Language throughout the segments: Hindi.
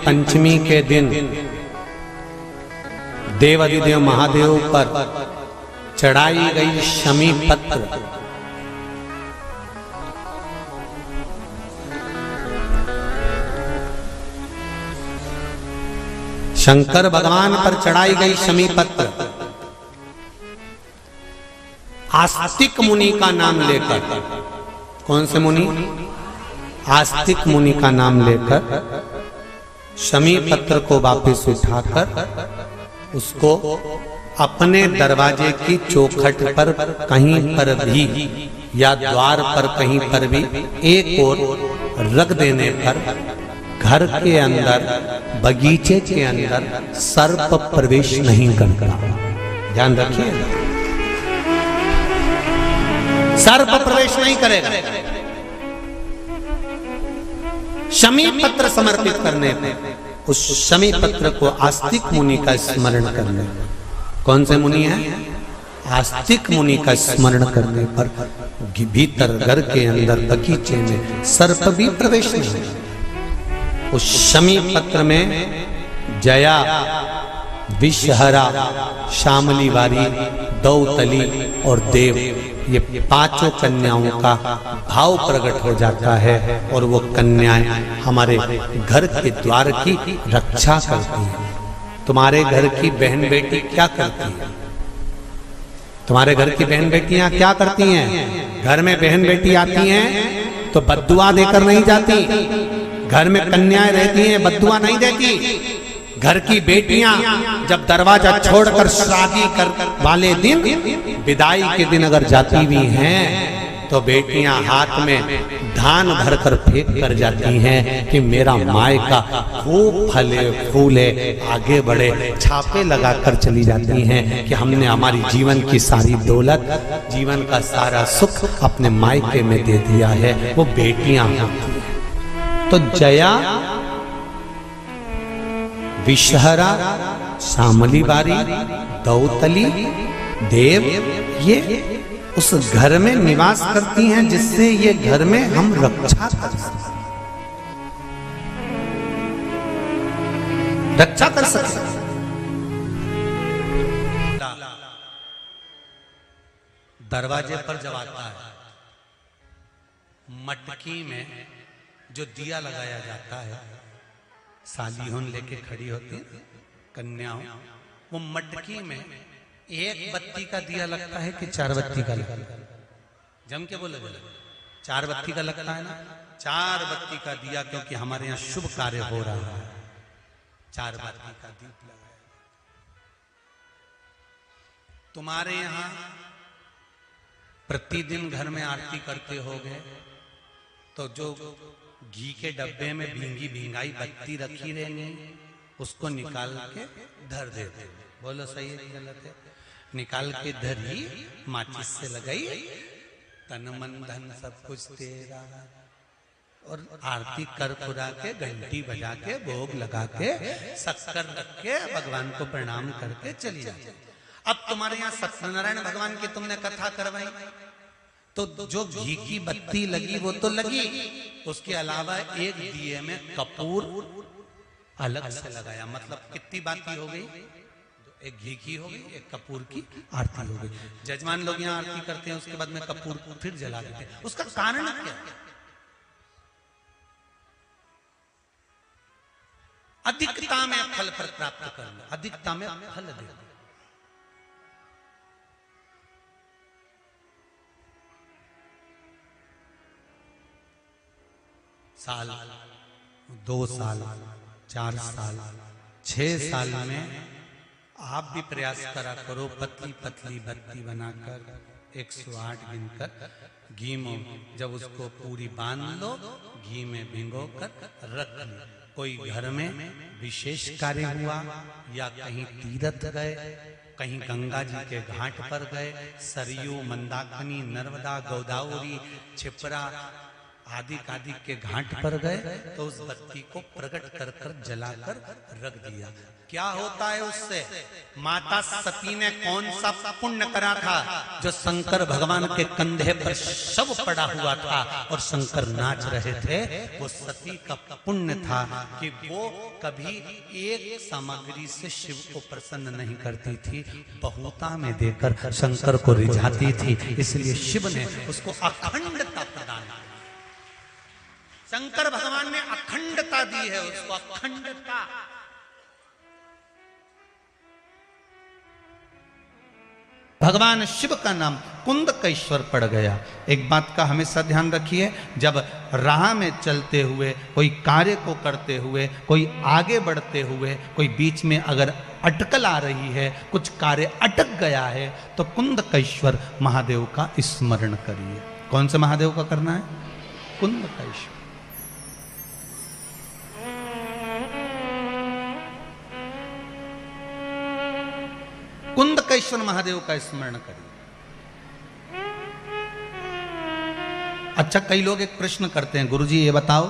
पंचमी के दिन देवाधिदेव महादेव पर चढ़ाई गई शमी पत्र शंकर भगवान पर चढ़ाई गई शमी पत्र आस्तिक मुनि का नाम लेकर, कौन से मुनि? आस्तिक मुनि का नाम लेकर शमी पत्र को वापस उठाकर उसको अपने दरवाजे की चौखट पर कहीं पर भी या द्वार पर कहीं पर भी एक ओर रख देने पर घर के अंदर, बगीचे के अंदर सर्प प्रवेश नहीं करता। ध्यान रखिए, सर्प प्रवेश नहीं करेगा। शमी पत्र समर्पित करने पर, उस शमी पत्र को आस्तिक मुनि का स्मरण करने पर, कौन से मुनि है? आस्तिक मुनि का स्मरण करने पर भीतर घर के अंदर बगीचे में सर्प भी प्रवेश नहीं। उस शमी पत्र में जया, विषहरा, शामली वारी, दौतली और देव, ये पांचों कन्याओं का भाव प्रकट हो जाता है और वो कन्याएं हमारे घर के द्वार की रक्षा करती हैं। तुम्हारे घर की बहन बेटी क्या करती है? तुम्हारे घर की बहन बेटियां क्या करती हैं? घर में बहन बेटी आती हैं तो बद्दुआ देकर नहीं जाती। घर में कन्याएं रहती हैं, बद्दुआ नहीं देती। घर की बेटियां जब दरवाजा छोड़कर शादी कर वाले दिन, विदाई के दिन अगर जाती भी हैं तो बेटियां हाथ में धान भरकर फेंक कर जाती हैं कि मेरा मायका खूब फले फूले, आगे बढ़े। छापे लगाकर चली जाती हैं कि हमने हमारी जीवन की सारी दौलत, जीवन का सारा सुख अपने मायके में दे दिया है। वो बेटियां तो जया, विषहरा, शामली बारी, दौतली, देव, ये उस घर में निवास करती हैं जिससे ये घर में हम रक्षा कर सकते, रक्षा कर सकते। दरवाजे पर जब आता है, मटकी में जो दिया लगाया जाता है, सालीहों लेके खड़ी होती कन्याओं, वो मटकी में एक बत्ती का दिया लगता है कि 4 बत्ती का लगता है? जम के बोले, 4 बत्ती का लगता है ना? 4 बत्ती का दिया, क्योंकि हमारे यहाँ शुभ कार्य हो रहा है, 4 बत्ती का दीप लगाया। तुम्हारे यहाँ प्रतिदिन घर में आरती करते होगे तो जो घी के डब्बे में भींगी भींगाई बत्ती रखी रहेंगी, उसको निकाल के धर देते। बोलो सही है कि गलत है? निकाल के धरी, माचिस से लगाई, तन मन धन सब कुछ तेरा, और आरती कर पुरा के, घंटी बजा के, भोग लगा के, शक्कर रख के, भगवान को प्रणाम करके चली जाती। अब तुम्हारे यहाँ सत्यनारायण भगवान की तुमने कथा करवाई तो जो घी की बत्ती लगी वो तो लगी, उसके अलावा एक दिए में कपूर अलग से लगाया। मतलब कितनी बाती हो गई? एक घी की हो गई, एक कपूर की आरती हो गई। जजमान लोग यहाँ आरती करते हैं, उसके बाद में कपूर फिर जला देते हैं। उसका कारण क्या है? अधिकता में फल प्राप्त करना, अधिकता में फल देना। साल, 2 साल, 4 साल, 6 साल में आप भी प्रयास करा करो, पतली पतली बत्ती बनाकर 108 गिनकर घी में जब उसको पूरी बांध लो, घी में भिगो कर रख लो। कोई घर में विशेष कार्य हुआ या कहीं तीर्थ गए, कहीं गंगा जी के घाट पर गए, सरयू, मंदाकिनी, नर्मदा, गोदावरी, छिपरा, आदि कादि के घाट पर गए तो उस बत्ती को प्रकट कर कर जलाकर रख दिया। क्या होता है उससे? माता सती ने कौन सा पुण्य करा था जो शंकर भगवान के कंधे पर शव पड़ा हुआ था और शंकर नाच रहे थे? वो सती का पुण्य था कि वो कभी एक सामग्री से शिव को प्रसन्न नहीं करती थी, बहुता में देकर शंकर को रिझाती थी। इसलिए शिव ने उसको अखंडता प्रदान की। शंकर भगवान ने अखंडता दी है उसको, अखंडता। भगवान शिव का नाम कुंदकेश्वर पड़ गया। एक बात का हमेशा ध्यान रखिए, जब राह में चलते हुए, कोई कार्य को करते हुए, कोई आगे बढ़ते हुए, कोई बीच में अगर अटकल आ रही है, कुछ कार्य अटक गया है, तो कुंदकेश्वर महादेव का स्मरण करिए। कौन से महादेव का करना है? कुंदकेश्वर। कुंदकेश्वर महादेव का स्मरण करिए। अच्छा, कई लोग एक प्रश्न करते हैं, गुरुजी ये बताओ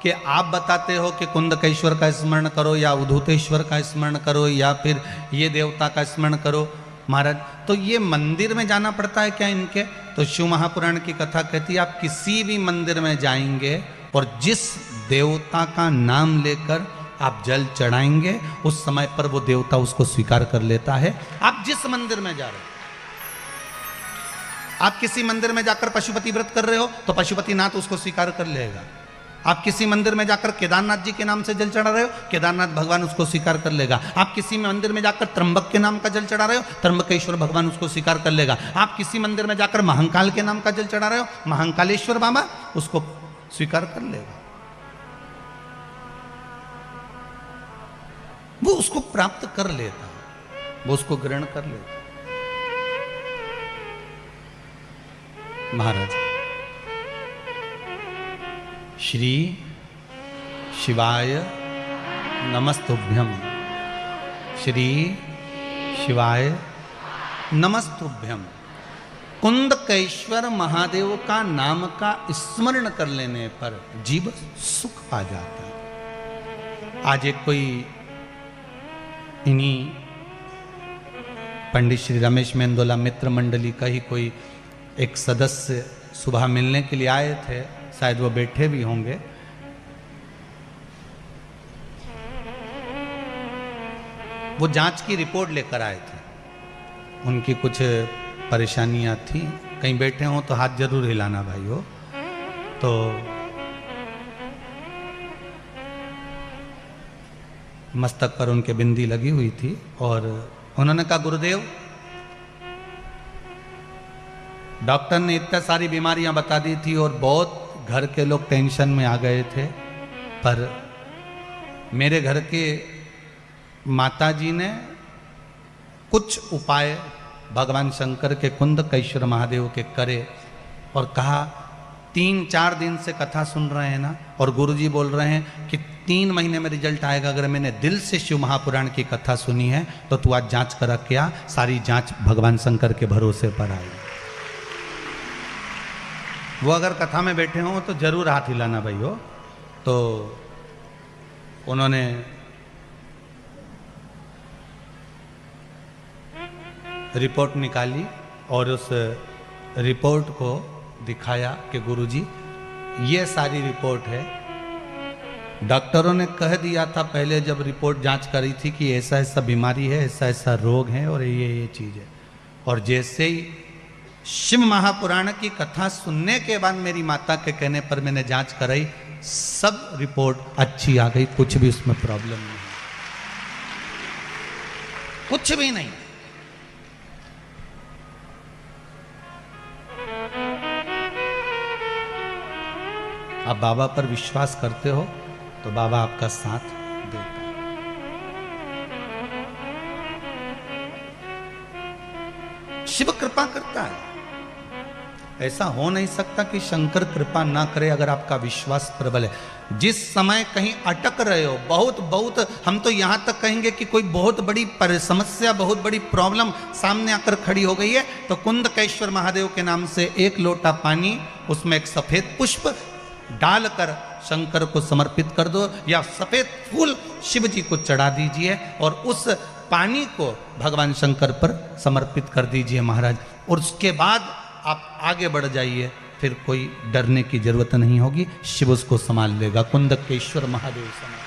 कि आप बताते हो कि कुंदकेश्वर का स्मरण करो या उद्धूतेश्वर का स्मरण करो या फिर ये देवता का स्मरण करो महाराज, तो ये मंदिर में जाना पड़ता है क्या इनके? तो शिव महापुराण की कथा कहती है आप किसी भी मंदिर में जाएंगे और जिस देवता का नाम लेकर आप जल चढ़ाएंगे उस समय पर वो देवता उसको स्वीकार कर लेता है। आप जिस मंदिर में जा रहे हो, आप किसी मंदिर में जाकर पशुपति व्रत कर रहे हो तो पशुपतिनाथ उसको स्वीकार कर लेगा। आप किसी मंदिर में जाकर केदारनाथ जी के नाम से जल चढ़ा रहे हो, केदारनाथ भगवान उसको स्वीकार कर लेगा। आप किसी मंदिर में जाकर त्र्यंबक के नाम का जल चढ़ा रहे हो, त्र्यंबकेश्वर भगवान उसको स्वीकार कर लेगा। आप किसी मंदिर में जाकर महाकाल के नाम का जल चढ़ा रहे हो, महाकालेश्वर बाबा उसको स्वीकार कर लेगा। वो उसको प्राप्त कर लेता है, वो उसको ग्रहण कर लेता है। महाराज, श्री शिवाय नमस्तुभ्यम, श्री शिवाय नमस्तुभ्यम। कुंदकेश्वर महादेव का नाम का स्मरण कर लेने पर जीव सुख पा जाता है। आज एक कोई इन्हीं पंडित श्री रमेश मेंदोला मित्र मंडली का ही कोई एक सदस्य सुबह मिलने के लिए आए थे, शायद वो बैठे भी होंगे। वो जांच की रिपोर्ट लेकर आए थे, उनकी कुछ परेशानियां थी। कहीं बैठे हो तो हाथ जरूर हिलाना भाई हो। तो मस्तक पर उनके बिंदी लगी हुई थी और उन्होंने कहा गुरुदेव, डॉक्टर ने इतनी सारी बीमारियां बता दी थी और बहुत घर के लोग टेंशन में आ गए थे, पर मेरे घर के माताजी ने कुछ उपाय भगवान शंकर के कुंदकेश्वर महादेव के करे और कहा 3-4 दिन से कथा सुन रहे हैं ना, और गुरुजी बोल रहे हैं कि 3 महीने में रिजल्ट आएगा। अगर मैंने दिल से शिव महापुराण की कथा सुनी है तो तू आज जांच करा क्या? सारी जांच भगवान शंकर के भरोसे पर आई। वो अगर कथा में बैठे हों तो जरूर हाथ हिलाना भाई हो। तो उन्होंने रिपोर्ट निकाली और उस रिपोर्ट को दिखाया कि गुरुजी ये सारी रिपोर्ट है। डॉक्टरों ने कह दिया था पहले जब रिपोर्ट जांच करी थी कि ऐसा ऐसा बीमारी है, ऐसा ऐसा रोग है और ये चीज़ है। और जैसे ही शिव महापुराण की कथा सुनने के बाद मेरी माता के कहने पर मैंने जांच कराई, सब रिपोर्ट अच्छी आ गई, कुछ भी उसमें प्रॉब्लम नहीं, कुछ भी नहीं। आप बाबा पर विश्वास करते हो तो बाबा आपका साथ देता है। शिव कृपा करता है। ऐसा हो नहीं सकता कि शंकर कृपा ना करे अगर आपका विश्वास प्रबल है। जिस समय कहीं अटक रहे हो, बहुत हम तो यहां तक कहेंगे कि कोई बहुत बड़ी समस्या, बहुत बड़ी प्रॉब्लम सामने आकर खड़ी हो गई है, तो कुंदकेश्वर महादेव के नाम से 1 लोटा पानी, उसमें एक सफेद पुष्प, डालकर शंकर को समर्पित कर दो, या सफेद फूल शिव जी को चढ़ा दीजिए और उस पानी को भगवान शंकर पर समर्पित कर दीजिए महाराज। और उसके बाद आप आगे बढ़ जाइए, फिर कोई डरने की जरूरत नहीं होगी, शिव उसको संभाल लेगा। कुंदकेश्वर महादेव संभाल।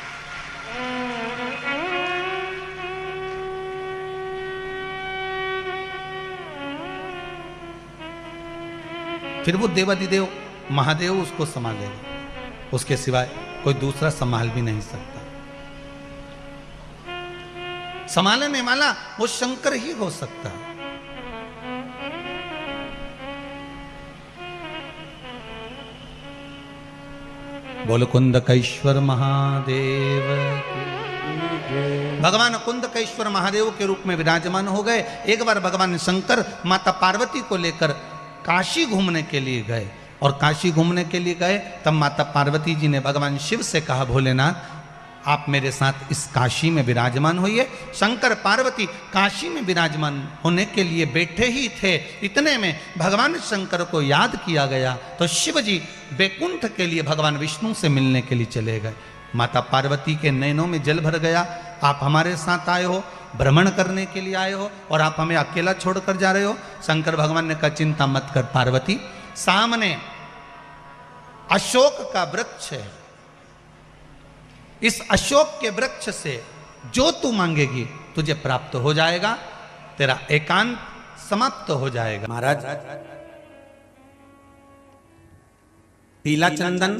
फिर वो देवादिदेव महादेव उसको संभालेगा, उसके सिवाय कोई दूसरा संभाल भी नहीं सकता। संभालने वाला वो शंकर ही हो सकता है। बोलो कुंदकेश्वर महादेव। भगवान कुंदकेश्वर महादेव के रूप में विराजमान हो गए। एक बार भगवान शंकर माता पार्वती को लेकर काशी घूमने के लिए गए, और काशी घूमने के लिए गए तब माता पार्वती जी ने भगवान शिव से कहा, भोलेनाथ आप मेरे साथ इस काशी में विराजमान होइए। शंकर पार्वती काशी में विराजमान होने के लिए बैठे ही थे, इतने में भगवान शंकर को याद किया गया तो शिव जी बैकुंठ के लिए भगवान विष्णु से मिलने के लिए चले गए। माता पार्वती के नैनों में जल भर गया, आप हमारे साथ आए हो, भ्रमण करने के लिए आए हो, और आप हमें अकेला छोड़कर जा रहे हो। शंकर भगवान ने कहा, चिंता मत कर पार्वती, सामने अशोक का वृक्ष है, इस अशोक के वृक्ष से जो तू मांगेगी तुझे प्राप्त हो जाएगा, तेरा एकांत समाप्त हो जाएगा। महाराज पीला चंदन,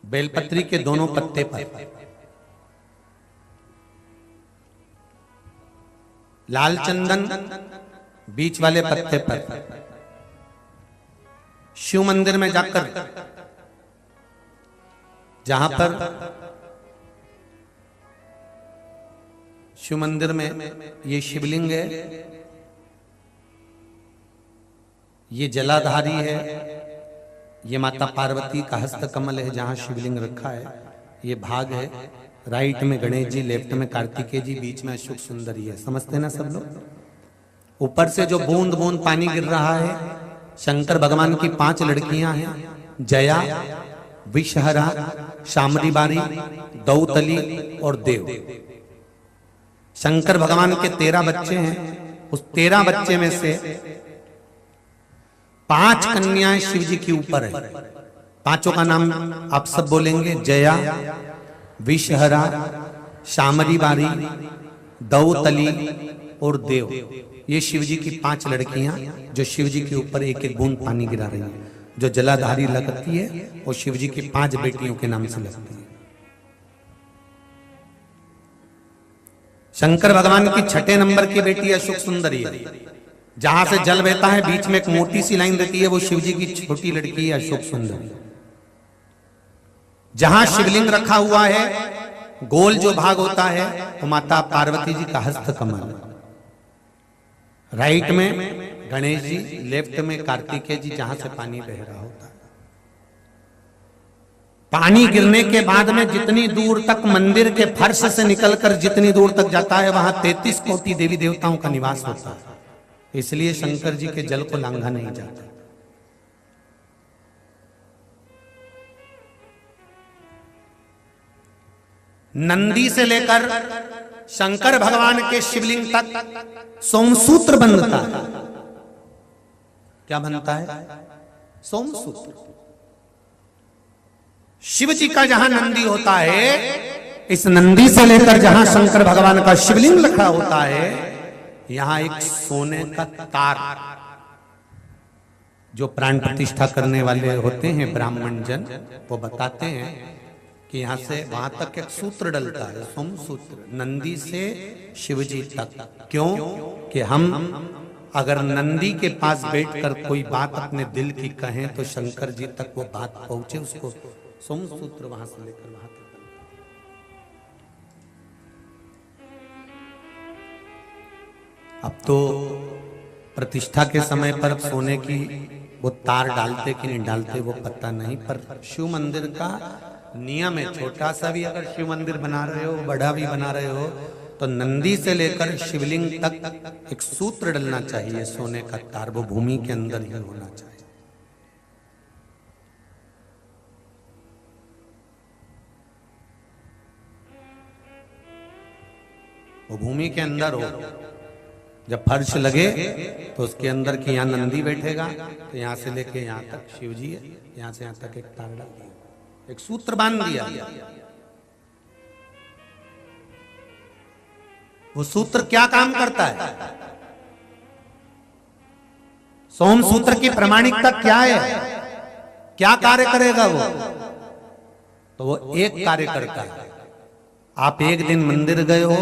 बेलपत्री के दोनों पत्ते पर, लाल चंदन बीच वाले पत्ते पर, शिव मंदिर में जाकर जहां पर शिव मंदिर में ये शिवलिंग है, ये जलाधारी है, ये माता पार्वती का हस्त कमल है जहां शिवलिंग रखा है, ये भाग है, राइट में गणेश जी, लेफ्ट में कार्तिकेय जी, बीच में अशोक सुंदरी है। समझते ना सब लोग। ऊपर से जो बूंद बूंद पानी गिर रहा है, शंकर भगवान की 5 लड़कियां हैं, जया, विषहरा, शामरीबारी, दौतली और देव। शंकर भगवान के 13 बच्चे हैं, उस 13 बच्चे में से 5 कन्याएं शिव जी के ऊपर है। पांचों का नाम आप सब बोलेंगे, जया, विषहरा, शामरीबारी, दौतली और देव। ये शिव जी की 5 लड़कियां जो शिव जी के ऊपर एक एक बूंद पानी गिरा रही हैं। जो जलाधारी लगती है वो शिव जी की 5 बेटियों के नाम से लगती है। शंकर भगवान की 6 नंबर की बेटी अशोक सुंदरी है, जहां से जल बहता है बीच में एक मोटी सी लाइन रहती है, वो शिव जी की छोटी लड़की है अशोक सुंदरी। जहां शिवलिंग रखा हुआ है, गोल जो भाग होता है वो माता पार्वती जी का हस्त कमल, राइट में गणेश जी, लेफ्ट में कार्तिकेय जी, जहां से पानी बह रहा होता है। पानी गिरने के बाद में जितनी दूर तक मंदिर के फर्श से निकलकर जितनी दूर तक जाता है, वहां 33 कोटि देवी देवताओं का निवास होता है। इसलिए शंकर जी के जल को लांघा नहीं जाता। नंदी से लेकर शंकर भगवान के शिवलिंग तक सोमसूत्र बनता है। क्या बनता है? सोमसूत्र। शिव जी का जहां नंदी होता है, इस नंदी से लेकर जहां शंकर भगवान का शिवलिंग रखा होता है, यहां एक सोने का तार, जो प्राण प्रतिष्ठा करने वाले होते हैं ब्राह्मण जन, वो बताते हैं कि यहां से वहां तक एक सूत्र डलता है, सोम सूत्र, नंदी से शिवजी तक। क्यों? कि हम अगर नंदी के पास बैठकर कोई बात अपने दिल की कहें तो शंकर जी तक वो बात पहुंचे, उसको सोम सूत्र वहां से लेकर वहां तक। अब तो प्रतिष्ठा के समय पर सोने की वो तार डालते कि नहीं डालते वो पता नहीं, पर शिव मंदिर का नियम है, छोटा सा भी अगर शिव मंदिर बना रहे हो, बड़ा भी बना रहे हो, तो नंदी से लेकर शिवलिंग तक एक सूत्र डलना चाहिए सोने का तार, वो भूमि के अंदर ही होना चाहिए। वो भूमि के अंदर हो। जब फर्श लगे तो उसके अंदर कि यहाँ नंदी बैठेगा, तो यहाँ से लेके यहाँ तक शिव जी है, यहाँ से यहाँ तक एक तार डाल दिया, एक सूत्र बांध दिया। वो सूत्र क्या काम करता है? सोम सूत्र की प्रामाणिकता क्या है? क्या कार्य करेगा वो? तो वो एक कार्य करता है। आप एक दिन मंदिर गए हो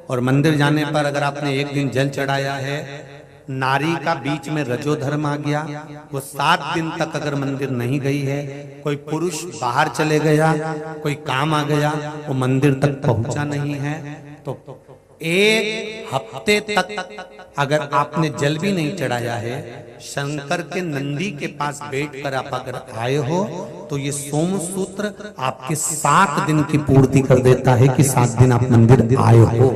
और मंदिर जाने पर अगर आपने एक दिन जल चढ़ाया है, नारी का बीच में रजो धर्म आ गया, वो 7 दिन तक अगर मंदिर नहीं गई है, कोई पुरुष बाहर चले गया, कोई काम आ गया, वो मंदिर तक पहुंचा नहीं है, तो 1 हफ्ते तक अगर आपने जल भी नहीं चढ़ाया है, शंकर के नंदी के पास बैठकर आप अगर आए हो, तो ये सोम सूत्र आपके 7 दिन की पूर्ति कर देता है कि 7 दिन आप मंदिर आए हो।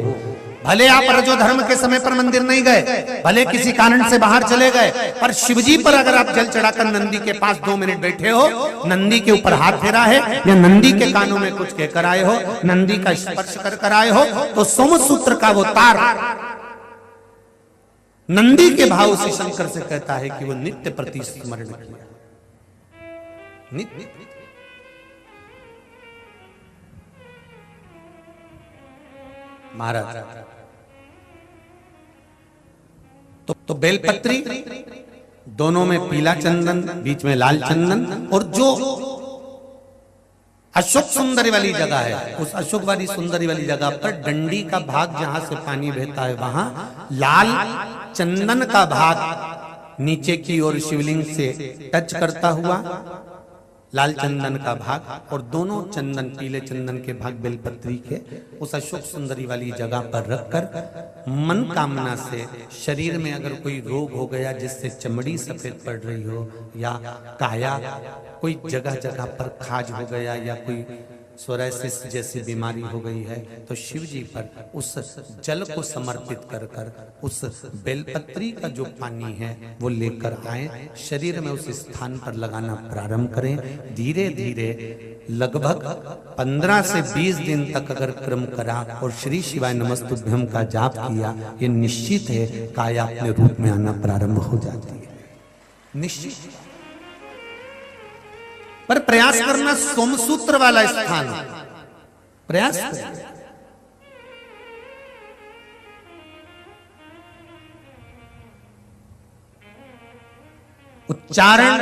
भले आप रजो धर्म के समय पर मंदिर नहीं गए, भले किसी कारण से बाहर चले गए, पर शिवजी पर अगर आप जल चढ़ाकर नंदी के पास 2 मिनट बैठे हो, नंदी के ऊपर हाथ फेरा है या नंदी के कानों में कुछ कहकर आए हो, नंदी का स्पर्श कर आए हो, तो सोम सूत्र का वो तार नंदी के भाव से शंकर से कहता है कि वो नित्य प्रति स्मरण किया। नित्य महाराज तो बेलपत्री, दोनों में पीला चंदन, बीच में लाल चंदन, और जो अशोक सुंदरी वाली जगह है, उस अशोक वाली सुंदरी वाली जगह पर डंडी का भाग जहां से पानी बहता है, वहां लाल चंदन का भाग नीचे की ओर शिवलिंग से टच करता हुआ, लाल चंदन का भाग, और दोनों चंदन, पीले चंदन के भाग बेलपत्री के उस अशोक सुंदरी वाली जगह पर रखकर मन कामना से, शरीर में अगर कोई रोग हो गया जिससे चमड़ी सफेद पड़ रही हो, या काया कोई जगह जगह पर खाज हो गया, या कोई सोरायसिस जैसी बीमारी हो गई है, तो शिव जी पर उस जल को समर्पित कर कर उस बेलपत्री का जो पानी है वो लेकर आए, शरीर में उस स्थान पर लगाना प्रारंभ करें। धीरे धीरे लगभग 15 से 20 दिन तक अगर क्रम करा और श्री शिवाय नमस्तुभ्यं का जाप किया, ये निश्चित है काया अपने रूप में आना प्रारंभ हो जाती है, निश्चित। पर प्रयास करना सोमसूत्र वाला स्थान, प्रयास करना। उच्चारण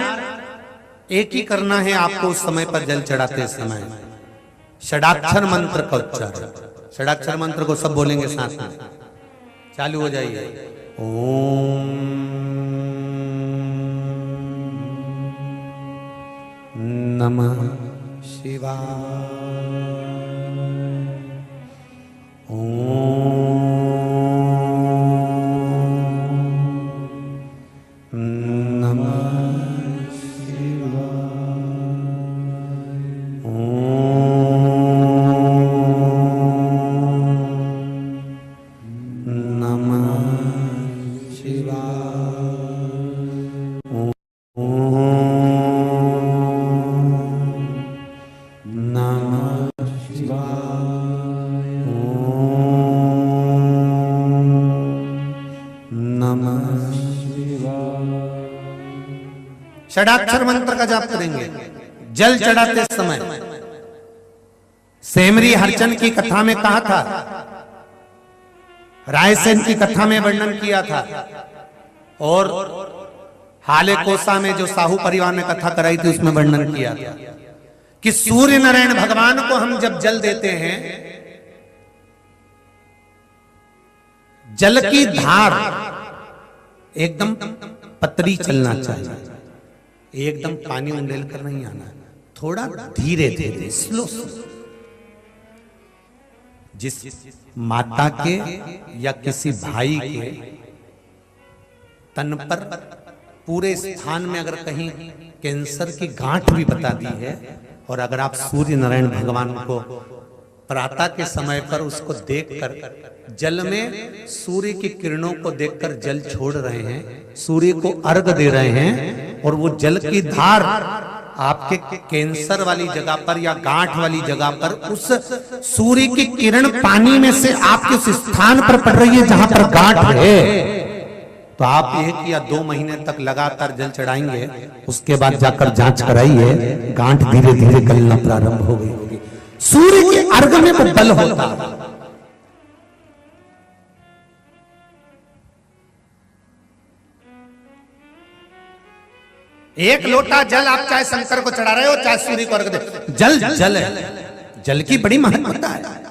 एक ही करना है आपको उस समय पर जल चढ़ाते समय, षडाक्षर मंत्र का उच्चारण। षडाक्षर मंत्र को सब बोलेंगे साथ में, चालू हो जाइए। ओम नमः शिवाय, ओम नमः शिवाय, ओम नमः शिवाय, षडाक्षर मंत्र का जाप करेंगे जल चढ़ाते समय। सेमरी हरचंद की कथा में कहा था, रायसेन की कथा में वर्णन किया था, और हाले कोसा में जो साहू परिवार ने कथा कराई थी उसमें वर्णन किया था कि सूर्य नारायण भगवान को हम जब जल देते हैं, जल की धार एकदम पतली चलना चाहिए, एकदम पानी उंडेल कर नहीं आना, थोड़ा धीरे धीरे स्लो। जिस माता के या किसी भाई के तन पर पूरे स्थान में अगर कहीं कैंसर की गांठ भी बता दी है, और अगर आप सूर्य नारायण भगवान को प्रातः के समय पर उसको देखकर, जल में सूर्य की किरणों को देखकर जल छोड़ रहे हैं, सूर्य को अर्घ दे रहे हैं, और वो जल की धार आपके कैंसर वाली जगह पर या गांठ वाली जगह पर उस सूर्य की किरण पानी में से आपके उस स्थान पर पड़ रही है जहां पर गांठ है। तो आप 1 या 2 महीने तक लगातार जल चढ़ाएंगे, उसके बाद जाकर जांच कराइए, गांठ धीरे धीरे गलना प्रारंभ हो गई होगी। सूर्य के अर्घ में वो बल होता है। एक लोटा जल आप चाहे शंकर को चढ़ा रहे हो, चाहे सूर्य को अर्घ दे, जल जल है, जल की बड़ी महत्वता है।